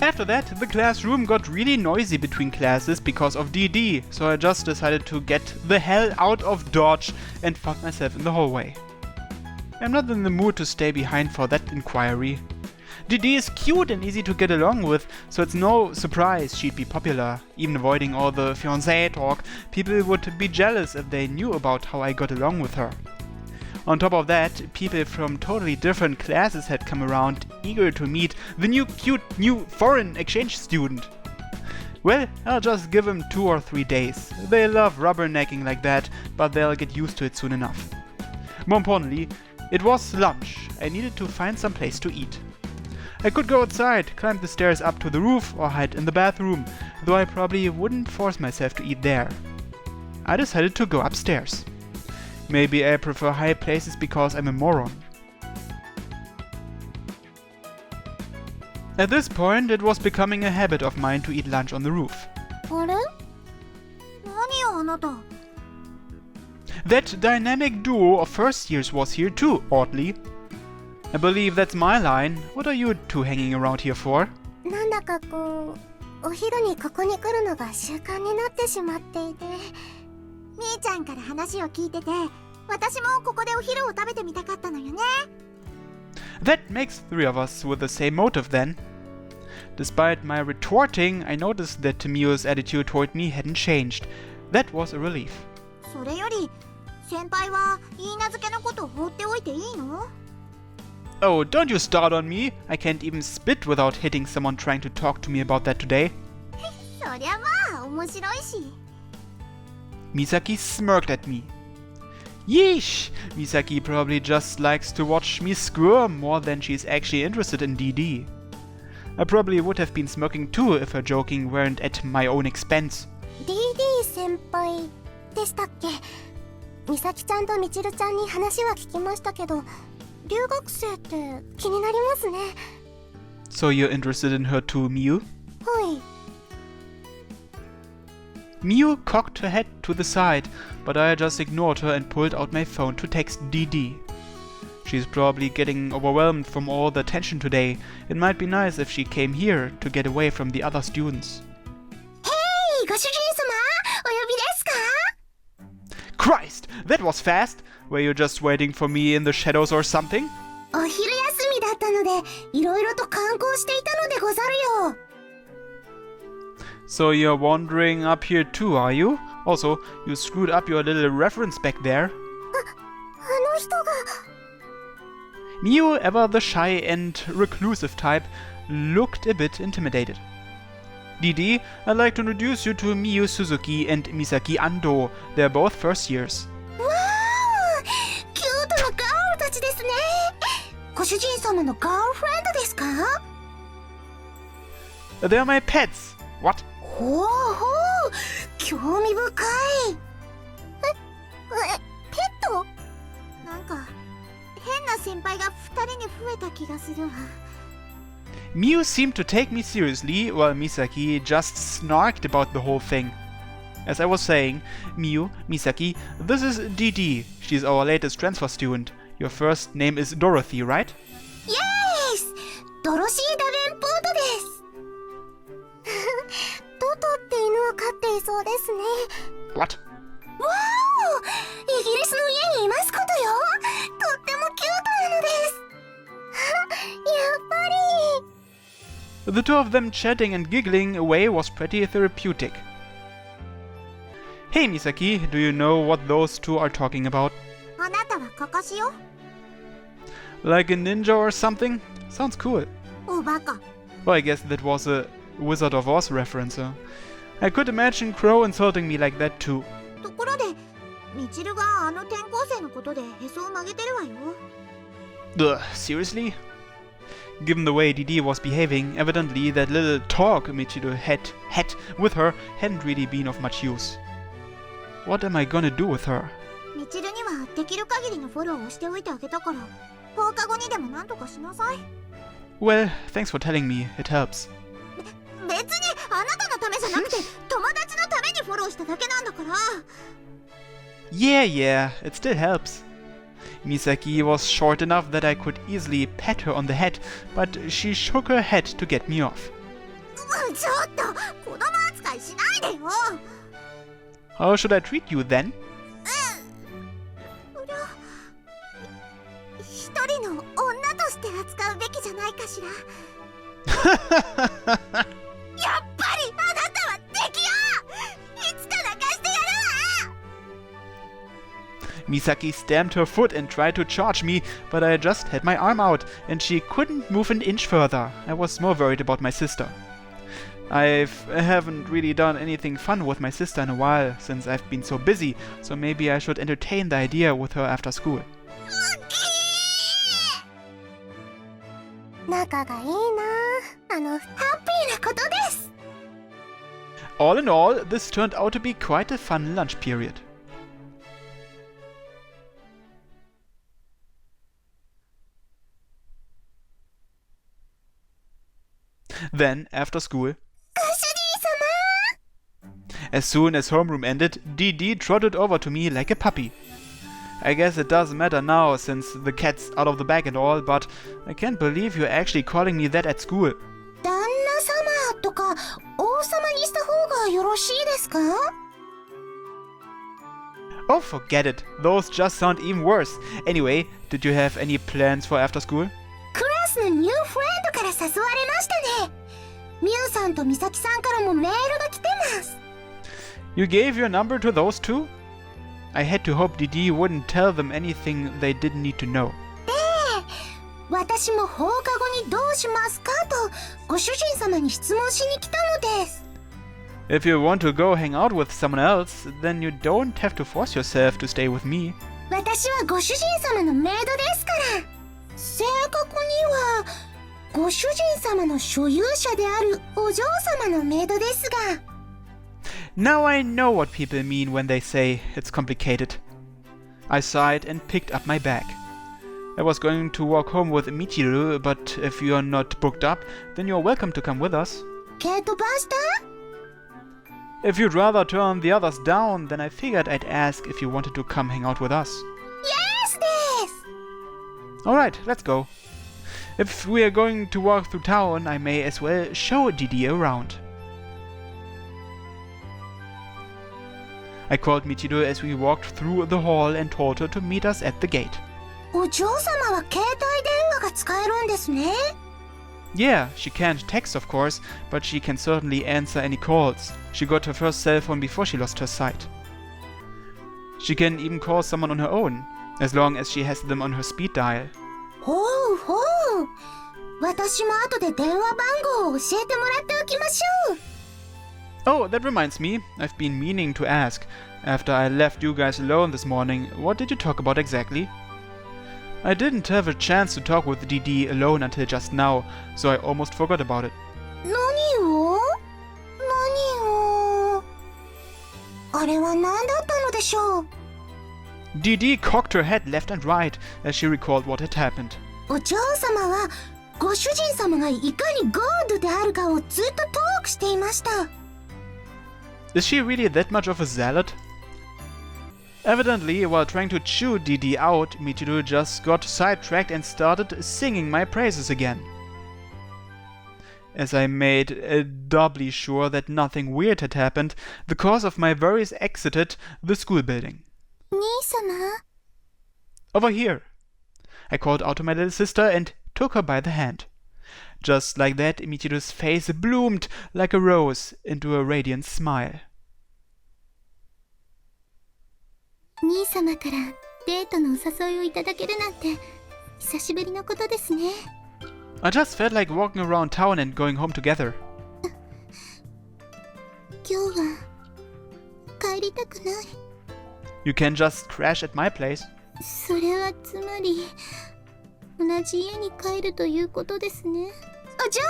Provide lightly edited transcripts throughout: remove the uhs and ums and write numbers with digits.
After that, the classroom got really noisy between classes because of DD, so I just decided to get the hell out of Dodge and found myself in the hallway. I'm not in the mood to stay behind for that inquiry. DD is cute and easy to get along with, so it's no surprise she'd be popular. Even avoiding all the fiancé talk, people would be jealous if they knew about how I got along with her. On top of that, people from totally different classes had come around, eager to meet the cute new foreign exchange student. Well, I'll just give them 2 or 3 days. They love rubbernecking like that, but they'll get used to it soon enough. More importantly, it was lunch. I needed to find some place to eat. I could go outside, climb the stairs up to the roof, or hide in the bathroom, though I probably wouldn't force myself to eat there. I decided to go upstairs. Maybe I prefer high places because I'm a moron. At this point, it was becoming a habit of mine to eat lunch on the roof. That dynamic duo of first years was here too, oddly. I believe that's my line. What are you two hanging around here for? なんだかこう、お昼にここに来るのが習慣になってしまっていて。みーちゃんから話を聞いてて、私もここでお昼を食べてみたかったのよね。That makes 3 of us with the same motive then. Despite my retorting, I noticed that Miu's attitude toward me hadn't changed. That was a relief. それより、先輩は言い名付けのことを放っておいていいの？ Oh, don't you start on me! I can't even spit without hitting someone trying to talk to me about that today. そりゃまあ面白いし。Misaki smirked at me. Yeesh! Misaki probably just likes to watch me squirm more than she's actually interested in DD. I probably would have been smirking too if her joking weren't at my own expense. DD 先輩でしたっけ？美咲ちゃんとみちるちゃんに話は聞きましたけど、留学生って気になりますね。So you're interested in her too, Miu? はい。Miu cocked her head to the side, but I just ignored her and pulled out my phone to text DD. She's probably getting overwhelmed from all the attention today. It might be nice if she came here to get away from the other students. Hey, ご主人様、お呼びですか？ Christ, that was fast! Were you just waiting for me in the shadows or something? お昼休みだったので、いろいろと観光していたのでござるよ。So you're wandering up here too, are you? Also, you screwed up your little reference back there. あの人が。Miu, ever the shy and reclusive type, looked a bit intimidated. DD, I'd like to introduce you to Miu Suzuki and Misaki Ando. They're both first years. わあ、キュートなガールたちですね。ご主人様のガールフレンドですか？ They're my pets. What? ほうほう、興味深い。ペット？なんか変な先輩が2人に増えた気がするわ。Miu seemed to take me seriously, while Misaki just snarked about the whole thing. As I was saying, Miu, Misaki, this is DD. She's our latest transfer student. Your first name is Dorothy, right? Yes! ドロシー・ダベンポートです。トトって犬を飼っていそうですね。What? わお！イギリスの家にいますことよ。とってもキュートなのです。やっぱり。The two of them chatting and giggling away was pretty therapeutic. Hey Misaki, do you know what those two are talking about? あなたはカカシよ。 Like a ninja or something? Sounds cool. おバカ。 Well, I guess that was a Wizard of Oz reference. I could imagine Crow insulting me like that too. ところで、みちるがあの転校生のことでへそを曲げてるわよ。Ugh, seriously? Given the way DD was behaving, evidently that little talk Michiru had with her hadn't really been of much use. What am I gonna do with her? みちるにはできる限りのフォローをしておいてあげたから、放課後にでも何とかしなさい。Well, thanks for telling me. It helps. 別にあなたのためじゃなくて友達のためにフォローしただけなんだから。Yeah, it still helps. Misaki was short enough that I could easily pat her on the head, but she shook her head to get me off. ちょっと子供扱いしないでよ。 How should I treat you then? 一人の女として扱うべきじゃないかしら。やっぱりあなたは敵よ。いつか泣かしてやるわ。 Misaki stamped her foot and tried to charge me, but I just had my arm out, and she couldn't move an inch further. I was more worried about my sister. I haven't really done anything fun with my sister in a while, since I've been so busy, so maybe I should entertain the idea with her after school. 仲がいいな。ハッピーなことです。 All in all, this turned out to be quite a fun lunch period. Then, after school, as soon as homeroom ended, Dee trotted over to me like a puppy. I guess it doesn't matter now since the cat's out of the bag and all, but I can't believe you're actually calling me that at school. 旦那様とか王様にした方がよろしいですか? Oh, forget it. Those just sound even worse. Anyway, did you have any plans for after school? クラスのニューフレンドから誘われましたね。ミュウさんとミサキさんからもメールが来てます。 You gave your number to those two? I had to hope Dee wouldn't tell them anything they didn't need to know. 私も放課後にどうしますかとご主人様に質問しに来たのです。 If you want to go hang out with someone else, then you don't have to force yourself to stay with me. 私はご主人様のメイドですから。正確にはご主人様の所有者であるお嬢様のメイドですが。 Now I know what people mean when they say it's complicated. I sighed and picked up my bag. I was going to walk home with Michiru, but if you're not booked up, then you're welcome to come with us. ケイトバスター? If you'd rather turn the others down, then I figured I'd ask if you wanted to come hang out with us. Yes, です。 Alright, let's go. If we are going to walk through town, I may as well show Dee around. I called Michiru as we walked through the hall and told her to meet us at the gate. お嬢様は携帯電話が使えるんですね。 Yeah, she can't text of course, but she can certainly answer any calls. She got her first cell phone before she lost her sight. She can even call someone on her own, as long as she has them on her speed dial. ほうほう。私も後で電話番号を教えてもらっておきましょう。 Oh, that reminds me, I've been meaning to ask. After I left you guys alone this morning, what did you talk about exactly? I didn't have a chance to talk with Dee alone until just now, so I almost forgot about it. 何をあれは何だったのでしょう。 Dee cocked her head left and right as she recalled what had happened. お嬢様はご主人様がいかにゴールドであるかをずっとトークしていました。 Is she really that much of a zealot? Evidently, while trying to chew Dee out, Michiru just got sidetracked and started singing my praises again. As I made doubly sure that nothing weird had happened, the cause of my worries exited the school building. 兄様? Over here. I called out to my little sister and took her by the hand. Just like that, Michiru's face bloomed like a rose into a radiant smile. 兄様からデートのお誘いをいただけるなんて久しぶりのことですね。 I just felt like walking around town and going home together. 今日は帰りたくない。 You can just crash at my place. それはつまり同じ家に帰るということですね。お嬢様、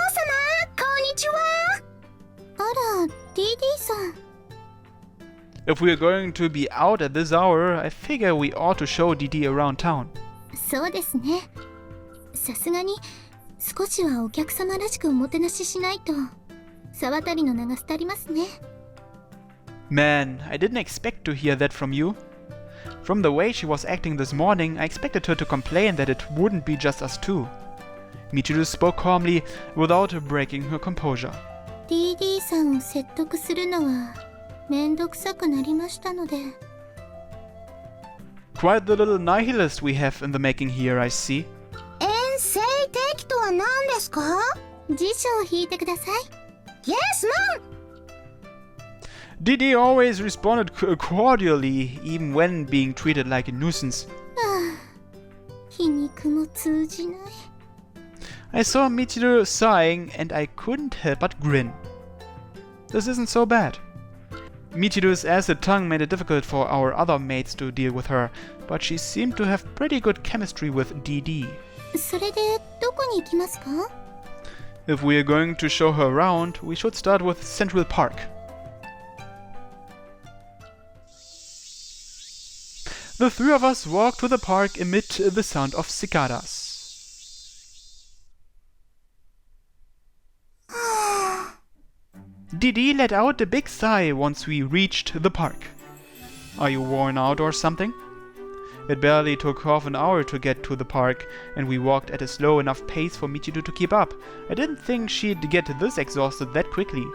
こんにちは。あら、ディさん。 If we are going to be out at this hour, I figure we ought to show Dee around town. そうですね。さすがに少しはお客様らしくおもてなししないと沢渡りの名が廃りますね。 Man, I didn't expect to hear that from you. From the way she was acting this morning, I expected her to complain that it wouldn't be just us two. Michiru spoke calmly, without breaking her composure. DD さんを説得するのはめんどくさくなりましたので。 Quite the little nihilist we have in the making here, I see. 遠征敵とは何ですか？辞書を引いてください。 Yes, ma'am! DD always responded cordially, even when being treated like a nuisance. 皮肉も通じない。 I saw Michiru sighing, and I couldn't help but grin. This isn't so bad. Michiru's acid tongue made it difficult for our other mates to deal with her, but she seemed to have pretty good chemistry with DD. それでどこに行きますか？ If we are going to show her around, we should start with Central Park. The three of us walked to the park amid the sound of cicadas. DD let out a big sigh once we reached the park. Are you worn out or something? It barely took half an hour to get to the park, and we walked at a slow enough pace for Michiru to keep up. I didn't think she'd get this exhausted that quickly.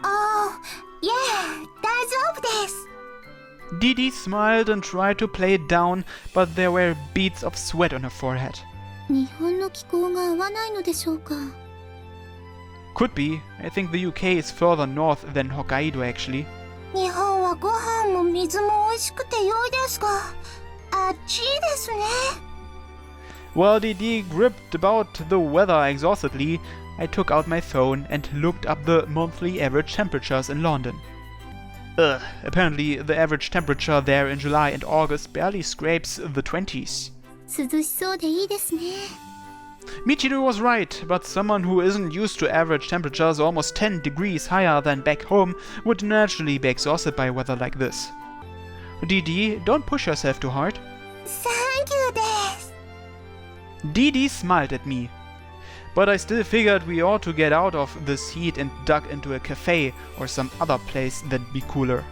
Oh, yeah, 大丈夫です。 DD smiled and tried to play it down, but there were beads of sweat on her forehead. 日本の気候が合わないのでしょうか。 Could be. I think the UK is further north than Hokkaido actually. 日本はご飯も水も美味しくて良いですが、暑いですね。 While DD gripped about the weather exhaustedly, I took out my phone and looked up the monthly average temperatures in London. Apparently the average temperature there in July and August barely scrapes the 20s. 涼しそうでいいですね。 Michiru was right, but someone who isn't used to average temperatures almost 10 degrees higher than back home would naturally be exhausted by weather like this. DD, don't push yourself too hard. Thank you です。 DD smiled at me. But I still figured we ought to get out of this heat and duck into a cafe or some other place that'd be cooler.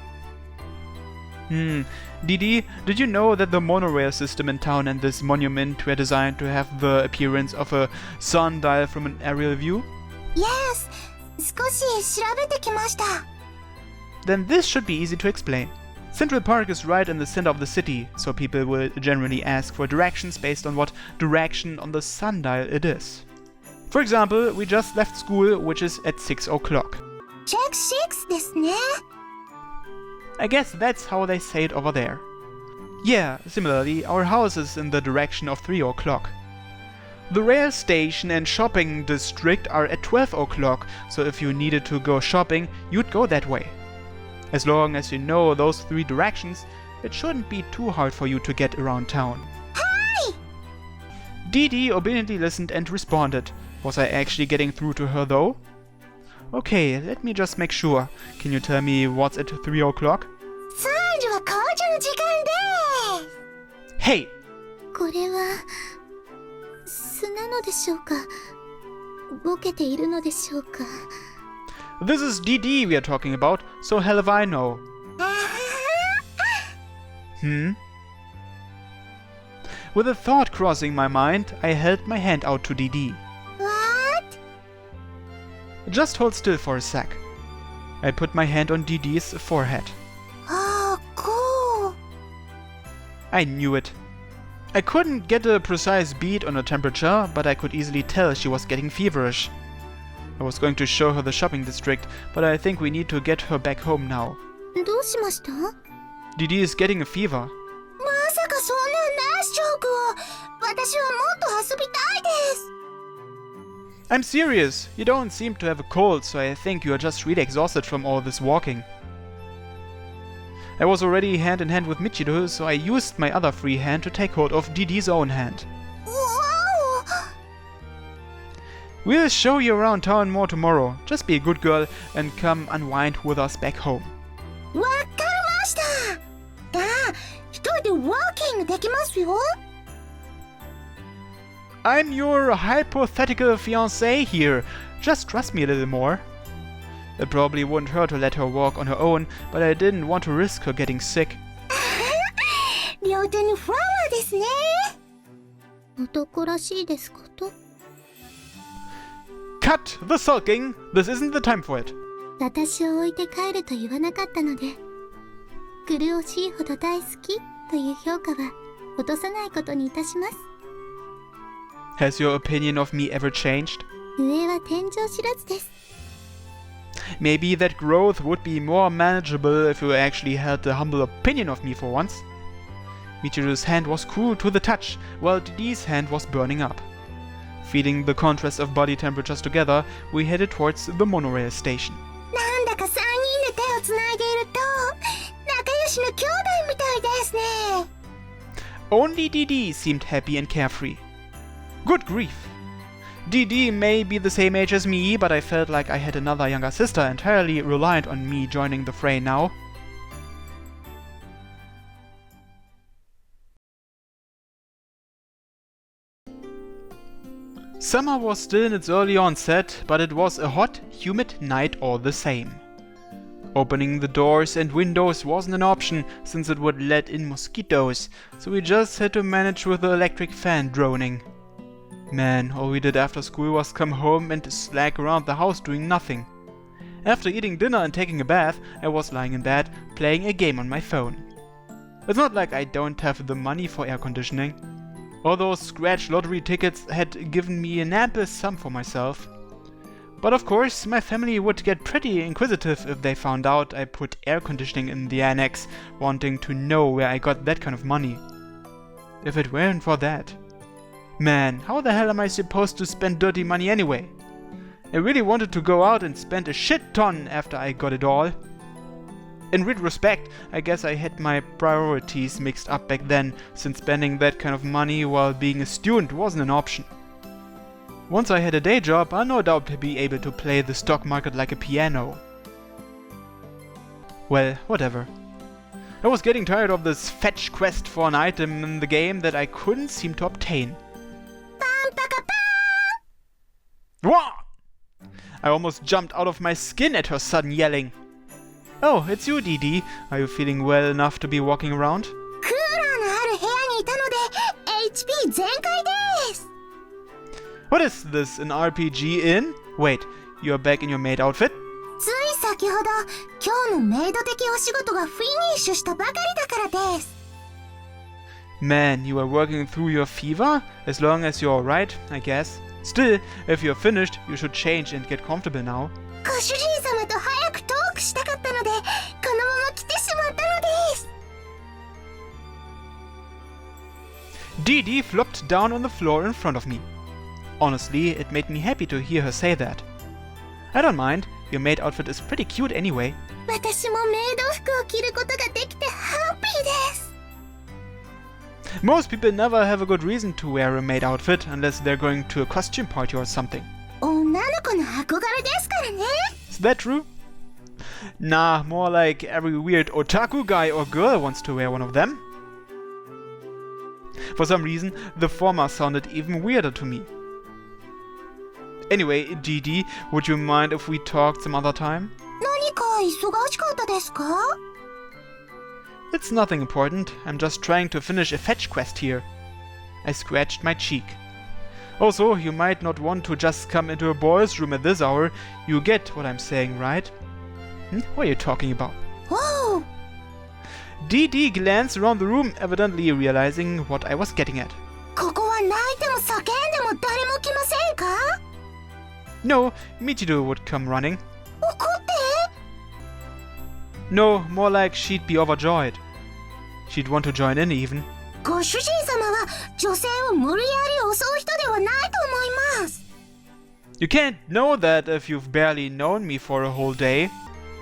DD, did you know that the monorail system in town and this monument were designed to have the appearance of a sundial from an aerial view? Yes! 少し調べてきました。 Then this should be easy to explain. Central Park is right in the center of the city, so people will generally ask for directions based on what direction on the sundial it is. For example, we just left school, which is at 6 o'clock. Check 6ですね。 I guess that's how they say it over there. Yeah, similarly, our house is in the direction of 3 o'clock. The rail station and shopping district are at 12 o'clock, so if you needed to go shopping, you'd go that way. As long as you know those three directions, it shouldn't be too hard for you to get around town. Hi! DD obediently listened and responded. Was I actually getting through to her though? Okay, let me just make sure. Can you tell me what's at 3 o'clock? 3時は紅茶の時間で。 Hey! これは素なのでしょうか。ボケているのでしょうか。 This is DD we are talking about, so hell if I know. With a thought crossing my mind, I held my hand out to DD. What? Just hold still for a sec. I put my hand on DD's forehead. Oh, cool. I knew it. I couldn't get a precise bead on her temperature, but I could easily tell she was getting feverish. I was going to show her the shopping district, but I think we need to get her back home now. どうしました？ DD is getting a fever. まさかそんなナイスジョークを。私はもっと遊びたいです。 I'm serious. You don't seem to have a cold, so I think you are just really exhausted from all this walking. I was already hand in hand with Michiru, so I used my other free hand to take hold of DD's own hand. Wow! We'll show you around town more tomorrow. Just be a good girl and come unwind with us back home. わかりました。一人でワーキングできますよ。 I'm your hypothetical fiancé here. Just trust me a little more. It probably wouldn't hurt to let her walk on her own, but I didn't want to risk her getting sick. 両手にフラワーですね。男らしいですこと。 Cut the sulking! This isn't the time for it. 私を置いて帰ると言わなかったので、苦しいほど大好きという評価は落とさないことにいたします。Has your opinion of me ever changed? 上は天井知らずです。Maybe that growth would be more manageable if you actually had a humble opinion of me for once. Michiru's hand was cool to the touch, while Didi's hand was burning up. Feeling the contrast of body temperatures together, we headed towards the monorail station. なんだか3人で手をつないでいると仲良しの兄弟みたいですね。Only Didi seemed happy and carefree. Good grief! Didi may be the same age as me, but I felt like I had another younger sister entirely reliant on me joining the fray now. Summer was still in its early onset, but it was a hot, humid night all the same. Opening the doors and windows wasn't an option, since it would let in mosquitoes, so we just had to manage with the electric fan droning. Man, all we did after school was come home and slack around the house doing nothing. After eating dinner and taking a bath, I was lying in bed, playing a game on my phone. It's not like I don't have the money for air conditioning. All those scratch lottery tickets had given me an ample sum for myself. But of course, my family would get pretty inquisitive if they found out I put air conditioning in the annex, wanting to know where I got that kind of money. If it weren't for that. Man, how the hell am I supposed to spend dirty money anyway? I really wanted to go out and spend a shit ton after I got it all. In retrospect, I guess I had my priorities mixed up back then, since spending that kind of money while being a student wasn't an option. Once I had a day job, I'll no doubt be able to play the stock market like a piano. Well, whatever. I was getting tired of this fetch quest for an item in the game that I couldn't seem to obtain. What? I almost jumped out of my skin at her sudden yelling. Oh, it's you, Didi. Are you feeling well enough to be walking around? クーラーのある部屋にいたので HP 全開です。 What is this, an RPG in? Wait, you're back in your maid outfit? つい先ほど今日のメイド的お仕事がフィニッシュしたばかりだからです。 Man, you are working through your fever? As long as you're alright, I guess. Still, if you're finished, you should change and get comfortable now. ご主人様と早くトークしたかったので、このまま来てしまったのです。 Didi flopped down on the floor in front of me. Honestly, it made me happy to hear her say that. I don't mind, your maid outfit is pretty cute anyway. 私もメイド服を着ることができてハッピーです。 Most people never have a good reason to wear a maid outfit unless they're going to a costume party or something. 女の子の憧れですからね。 Is that true? Nah, more like every weird otaku guy or girl wants to wear one of them. For some reason, the former sounded even weirder to me. Anyway, Didi, would you mind if we talked some other time? 何か忙しかったですか? It's nothing important, I'm just trying to finish a fetch quest here. I scratched my cheek. Also, you might not want to just come into a boys' room at this hour. You get what I'm saying, right? What are you talking about? Whoa! Didi glanced around the room, evidently realizing what I was getting at. ここは泣いても叫んでも誰も来ませんか? No, Michiru would come running. 怒って? No, more like she'd be overjoyed. She'd want to join in even. ご主人様は女性を無理やり襲う人ではないと思います。 You can't know that if you've barely known me for a whole day.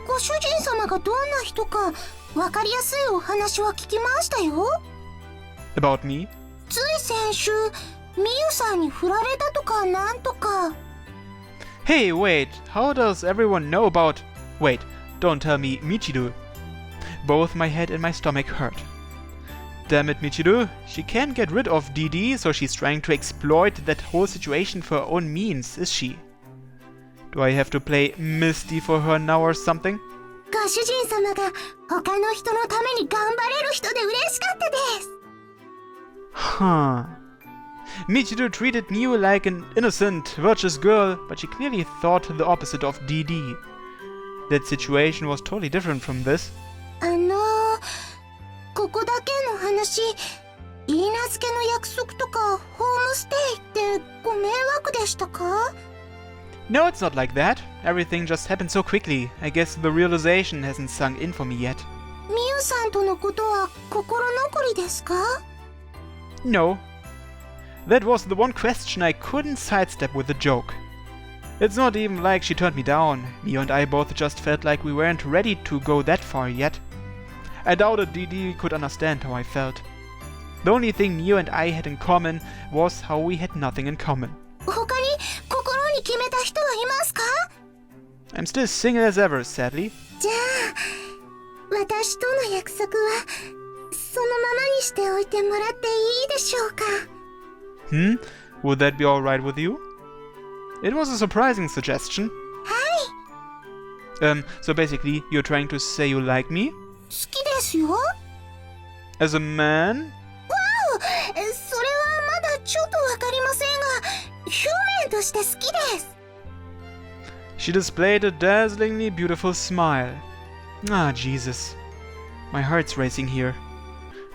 ご主人様がどんな人かわかりやすいお話は聞きましたよ。 About me? つい先週、みゆさんに振られたとかなんとか。 Hey, wait, how does everyone know about... Wait, don't tell me Michiru. Both my head and my stomach hurt. Damn it, Michiru. She can't get rid of Didi, so she's trying to exploit that whole situation for her own means, is she? Do I have to play Misty for her now or something? ご主人様が他の人のために頑張れる人で嬉しかったです。 Huh. Michiru treated Miu like an innocent, virtuous girl, but she clearly thought the opposite of Didi. That situation was totally different from this. ここだけの話、許嫁の約束とかホームステイってご迷惑でしたか？ No, it's not like that. Everything just happened so quickly. I guess the realization hasn't sunk in for me yet. ミユさんとのことは心残りですか？ No. That was the one question I couldn't sidestep with a joke. It's not even like she turned me down. Mio and I both just felt like we weren't ready to go that far yet. I doubted DD could understand how I felt. The only thing Mio and I had in common was how we had nothing in common. 他に心に決めた人はいますか？ I'm still single as ever, sadly. じゃあ、私との約束はそのままにしておいてもらっていいでしょうか？ Would that be alright with you? It was a surprising suggestion. はい。So basically, you're trying to say you like me? 好きですよ。As a man? わお、それはまだちょっとわかりませんが、表面として好きです。She displayed a dazzlingly beautiful smile. Ah, Jesus. My heart's racing here.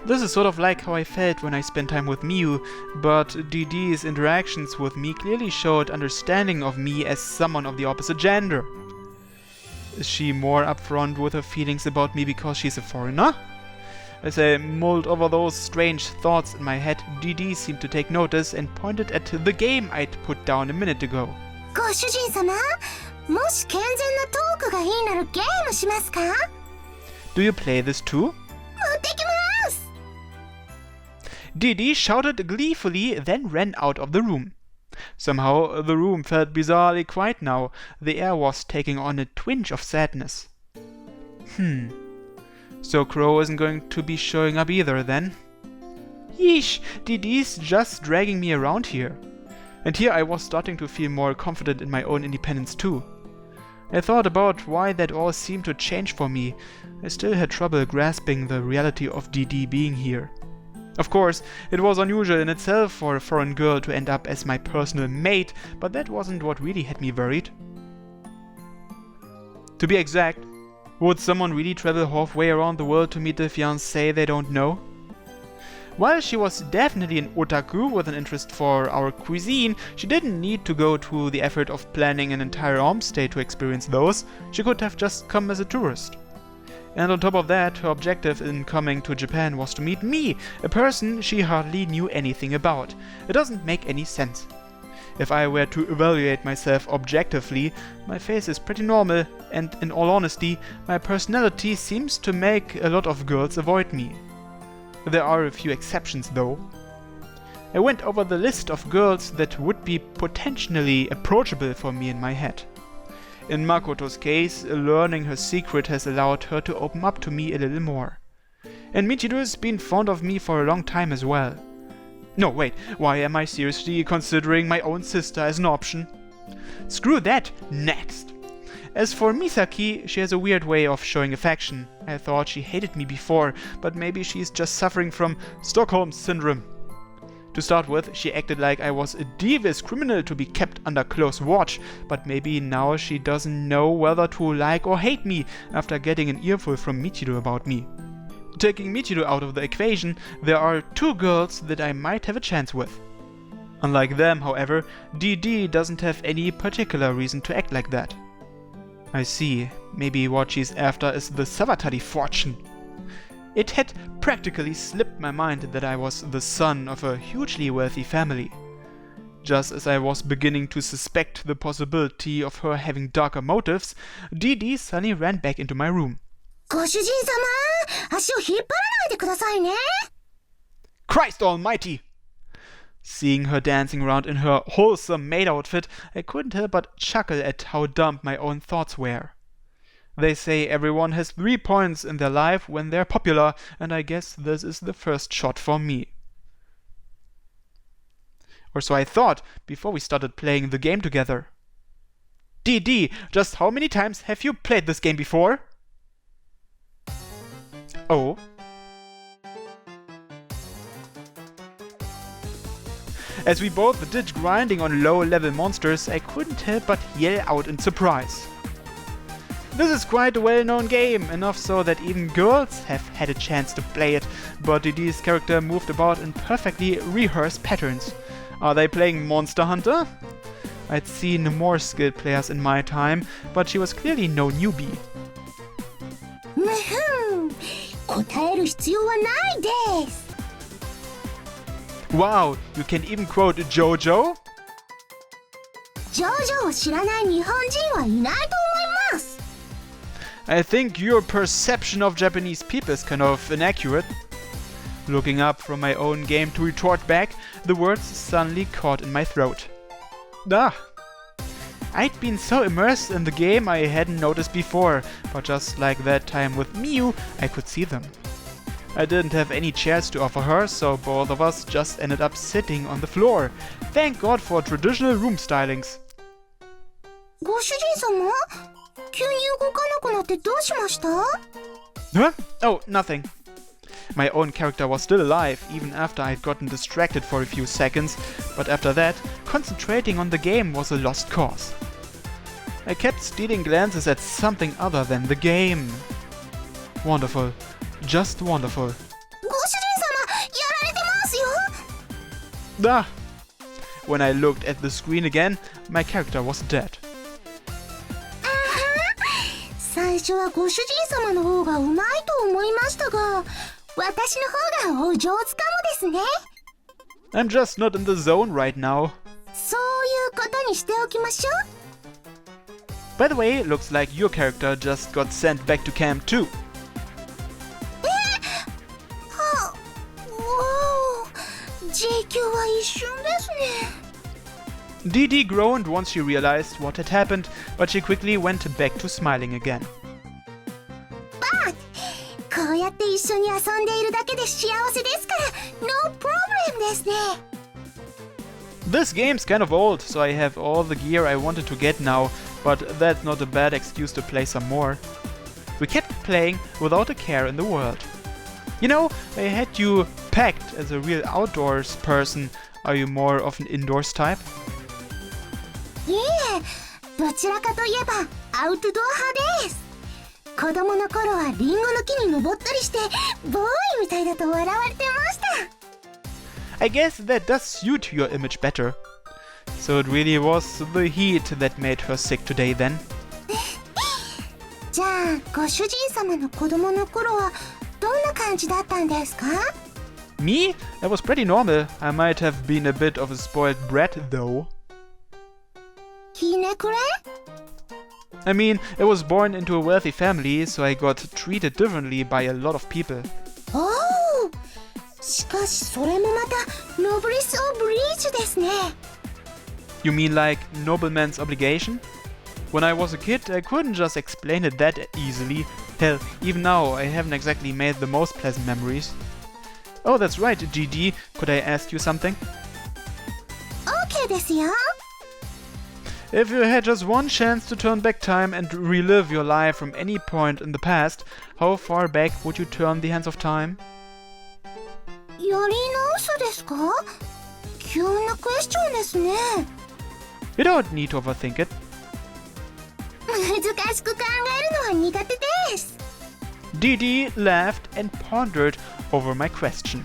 This is sort of like how I felt when I spent time with Miu, but DD's interactions with me clearly showed understanding of me as someone of the opposite gender. Is she more upfront with her feelings about me because she's a foreigner? As I mulled over those strange thoughts in my head, DD seemed to take notice and pointed at the game I'd put down a minute ago. ご主人様、もし健全なトークがいいならゲームしますか？ Do you play this too? 持ってきます。 DD shouted gleefully, then ran out of the room. Somehow, the room felt bizarrely quiet now. The air was taking on a twinge of sadness. So Crow isn't going to be showing up either, then? Yeesh, DD's just dragging me around here. And here I was starting to feel more confident in my own independence too. I thought about why that all seemed to change for me. I still had trouble grasping the reality of DD being here. Of course, it was unusual in itself for a foreign girl to end up as my personal mate, but that wasn't what really had me worried. To be exact, would someone really travel halfway around the world to meet the fiancé they don't know? While she was definitely an otaku with an interest for our cuisine, she didn't need to go to the effort of planning an entire homestay to experience those. She could have just come as a tourist. And on top of that, her objective in coming to Japan was to meet me, a person she hardly knew anything about. It doesn't make any sense. If I were to evaluate myself objectively, my face is pretty normal, and in all honesty, my personality seems to make a lot of girls avoid me. There are a few exceptions though. I went over the list of girls that would be potentially approachable for me in my head. In Makoto's case, learning her secret has allowed her to open up to me a little more. And Michiru's been fond of me for a long time as well. No, wait, why am I seriously considering my own sister as an option? Screw that, next! As for Misaki, she has a weird way of showing affection. I thought she hated me before, but maybe she's just suffering from Stockholm Syndrome. To start with, she acted like I was a devious criminal to be kept under close watch, but maybe now she doesn't know whether to like or hate me after getting an earful from Michiru about me. Taking Michiru out of the equation, there are two girls that I might have a chance with. Unlike them, however, DD doesn't have any particular reason to act like that. I see, maybe what she's after is the Savatari fortune. It had practically slipped my mind that I was the son of a hugely wealthy family. Just as I was beginning to suspect the possibility of her having darker motives, DD suddenly ran back into my room. ご主人様、足を引っ張らないでくださいね。 Christ almighty! Seeing her dancing around in her wholesome maid outfit, I couldn't help but chuckle at how dumb my own thoughts were. They say everyone has 3 points in their life when they're popular, and I guess this is the first shot for me. Or so I thought before we started playing the game together. DD, just how many times have you played this game before? Oh. As we both did grinding on low-level monsters, I couldn't help but yell out in surprise. This is quite a well-known game, enough so that even girls have had a chance to play it, but DD's character moved about in perfectly rehearsed patterns. Are they playing Monster Hunter? I'd seen more skilled players in my time, but she was clearly no newbie. 答える必要はないです。 Wow, you can even quote JoJo? ジョジョを知らない日本人はいないと思います。 I think your perception of Japanese people is kind of inaccurate. Looking up from my own game to retort back, the words suddenly caught in my throat. I'd been so immersed in the game I hadn't noticed before, but just like that time with Miu, I could see them. I didn't have any chairs to offer her, so both of us just ended up sitting on the floor. Thank God for traditional room stylings. ご主人様、急に動かなくなってどうしました？ Huh? Oh, nothing. My own character was still alive, even after I'd gotten distracted for a few seconds, but after that, concentrating on the game was a lost cause. I kept stealing glances at something other than the game. Wonderful. Just wonderful. ご主人様、やられてますよ。 When I looked at the screen again, my character was dead. 最初はご主人様の方がうまいと思いましたが、私の方がお上手かもですね。 I'm just not in the zone right now. そういうことにしておきましょう。 By the way, looks like your character just got sent back to camp too. JQ は一瞬ですね。 DD groaned once she realized what had happened, but she quickly went back to smiling again. こうやって一緒に遊んでいるだけで幸せですから、No problem ですね。 This game's kind of old, so I have all the gear I wanted to get now, but that's not a bad excuse to play some more. We kept playing without a care in the world. You know, I had you pegged as a real outdoors person. Are you more of an indoors type? いえ、どちらかといえばアウトドア派です。子供の頃はリンゴの木に登ったりして、ボーイみたいだと笑われてました。 I guess that does suit your image better. So it really was the heat that made her sick today then. じゃあ、ご主人様の子供の頃はどんな感じだったんですか？ Me? I was pretty normal. I might have been a bit of a spoiled brat though. ひねくれ？ I mean, I was born into a wealthy family, so I got treated differently by a lot of people. おお、しかしそれもまたノブリス・オブリージュですね。 You mean like nobleman's obligation? When I was a kid, I couldn't just explain it that easily. Hell, even now, I haven't exactly made the most pleasant memories. Oh, that's right, GD. Could I ask you something? OK ですよ。 If you had just one chance to turn back time and relive your life from any point in the past, how far back would you turn the hands of time? やり直すですか？急なクエスチョンですね。 You don't need to overthink it. 難しく考えるのは苦手です。 DD laughed and pondered over my question.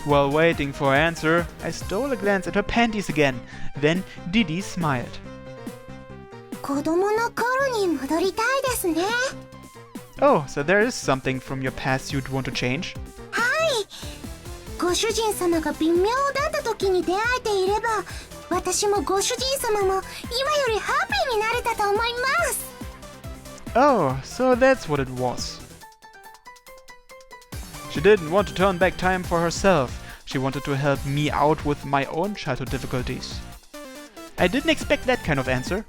While waiting for her answer, I stole a glance at her panties again. Then DD smiled. 子供の頃に戻りたいですね。 Oh, so there is something from your past you'd want to change? はい。ご主人様が微妙だった時に出会えていれば、私もご主人様も今よりハッピーになれたと思います。 Oh, so that's what it was. She didn't want to turn back time for herself. She wanted to help me out with my own childhood difficulties. I didn't expect that kind of answer.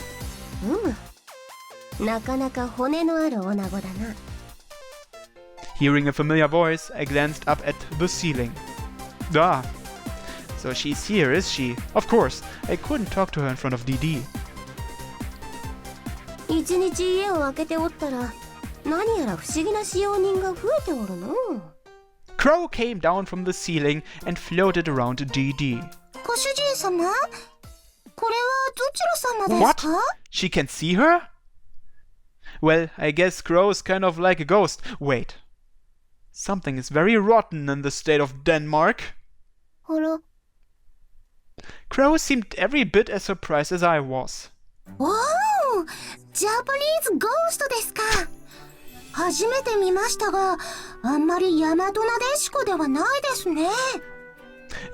なかなか骨のある女子だな。 Hearing a familiar voice, I glanced up at the ceiling. Ah, so she's here, is she? Of course, I couldn't talk to her in front of DD. 一日家を空けておったら、何やら不思議な使用人が増えておるの。 Crow came down from the ceiling and floated around DD. ご主人様？これはどちら様ですか？ What? She can see her? Well, I guess Crow's kind of like a ghost. Wait. Something is very rotten in the state of Denmark. あら。 Crow seemed every bit as surprised as I was. おー、ジャパニーズゴーストですか。初めて見ましたが、あんまり大和なでしこではないですね。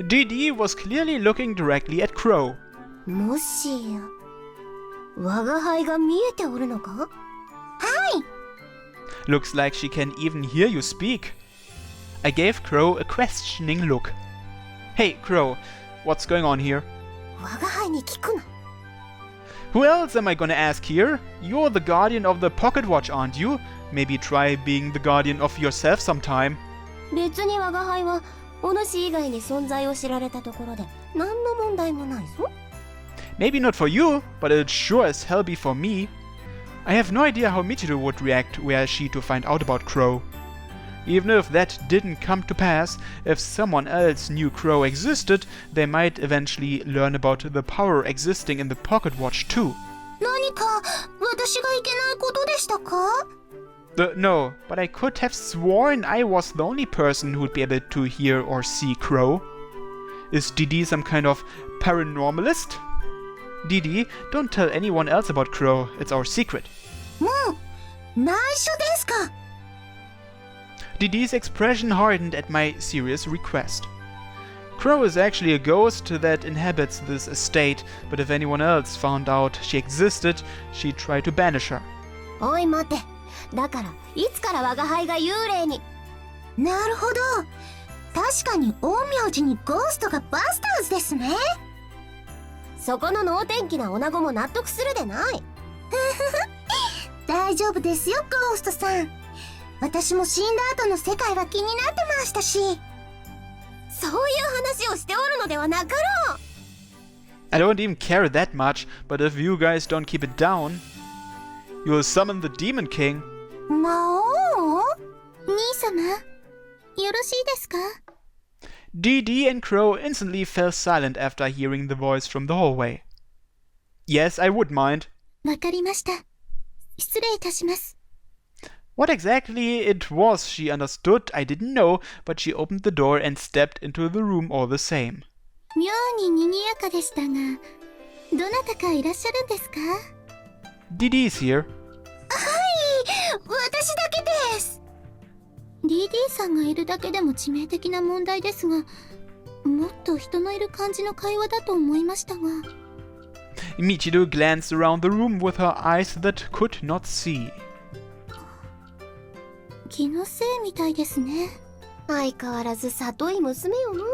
DD was clearly looking directly at Crow. もしや、我が輩が見えておるのか？はい。 Looks like she can even hear you speak. I gave Crow a questioning look. Hey, Crow, what's going on here? 我が輩に聞くの。 Who else am I gonna ask here? You're the guardian of the pocket watch, aren't you? Maybe try being the guardian of yourself sometime. 別に我が輩はお主以外に存在を知られたところで何の問題もないぞ。 Maybe not for you, but it'd sure as hell be for me. I have no idea how Michiru would react were she to find out about Crow. Even if that didn't come to pass, if someone else knew Crow existed, they might eventually learn about the power existing in the pocket watch too. 何か私がいけないことでしたか？ No, but I could have sworn I was the only person who'd be able to hear or see Crow. Is DD some kind of paranormalist? DD, don't tell anyone else about Crow, it's our secret. もう内緒ですか？ DD's expression hardened at my serious request. Crow is actually a ghost that inhabits this estate, but if anyone else found out she existed, she'd try to banish her. おい待て。だからいつから我が輩が幽霊に。なるほど。確かに陰陽師にゴーストがバスターズですね。そこの能天気な女子も納得するでない。大丈夫ですよゴーストさん。私も死んだ後の世界は気になってましたし。そういう話をしておるのではなかろう。 I don't even care that much, but if you guys don't keep it down, you'll summon the Demon King. 魔王？兄様、よろしいですか？ DD and Crow instantly fell silent after hearing the voice from the hallway. Yes, I would mind. わかりました。失礼いたします。 What exactly it was she understood, I didn't know, but she opened the door and stepped into the room all the same. 妙に賑やかでしたが、どなたかいらっしゃるんですか？ DD's here. はい、私だけです。DD さんがいるだけでも致命的な問題ですが、もっと人のいる感じの会話だと思いましたが。 Michiru glanced around the room with her eyes that could not see. 気のせいみたいですね。相変わらず里い娘よの。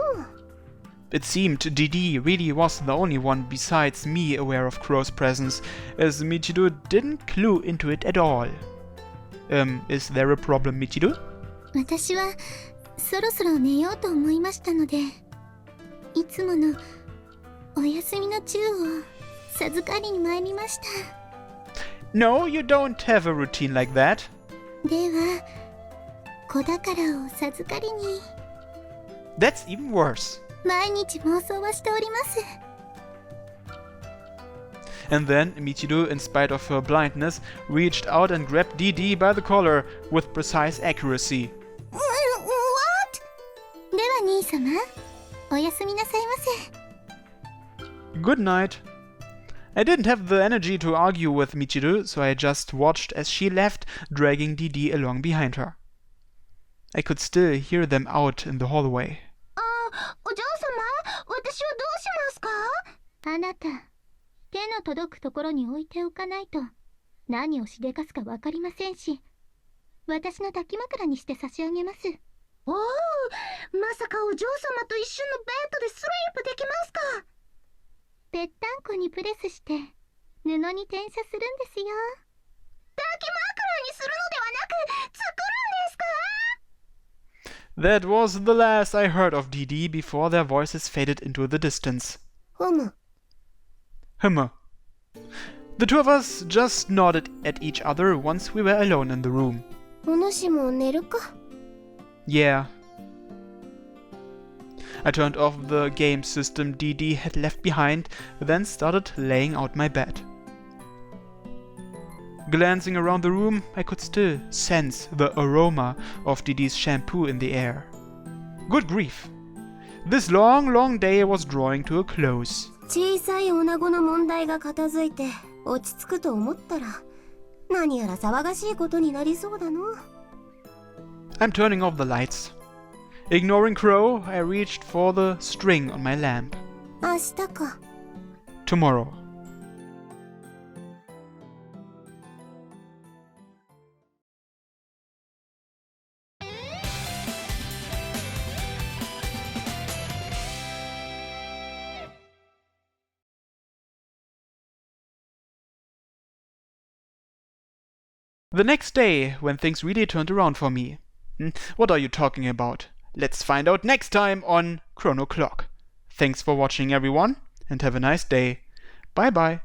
It seemed DD really was the only one besides me aware of Crow's presence, as Michiru didn't clue into it at all. Is there a problem, Michiru? 私はそろそろ寝ようと思いましたので、いつものお休みの中を授かりに参りました。 No, you don't have a routine like that. では、子宝を授かりに。 That's even worse. 毎日妄想はしております。 And then Michiru, in spite of her blindness, reached out and grabbed DD by the collar with precise accuracy. What? では兄様、おやすみなさいませ。 Good night. I didn't have the energy to argue with Michiru, so I just watched as she left, dragging DD along behind her. I could still hear them out in the hallway. お嬢様、私はどうしますか？あなた、手の届くところに置いておかないと何をしでかすかわかりませんし、私の抱き枕にして差し上げます。おお、まさかお嬢様と一緒のベッドでスリープできますか？ぺったんこにプレスして布に転写するんですよ。抱き枕にするのではなく作るんですか？ That was the last I heard of DD before their voices faded into the distance. Hummer. The two of us just nodded at each other once we were alone in the room. お主も寝るか? Yeah. I turned off the game system DD had left behind, then started laying out my bed. Glancing around the room, I could still sense the aroma of Didi's shampoo in the air. Good grief! This long day was drawing to a close. 小さい女子の問題が片付いて落ち着くと思ったら何やら騒がしいことになりそうだの。 I'm turning off the lights. Ignoring Crow, I reached for the string on my lamp. 明日か。 Tomorrow. The next day, when things really turned around for me. What are you talking about? Let's find out next time on Chrono Clock. Thanks for watching, everyone, and have a nice day. Bye bye.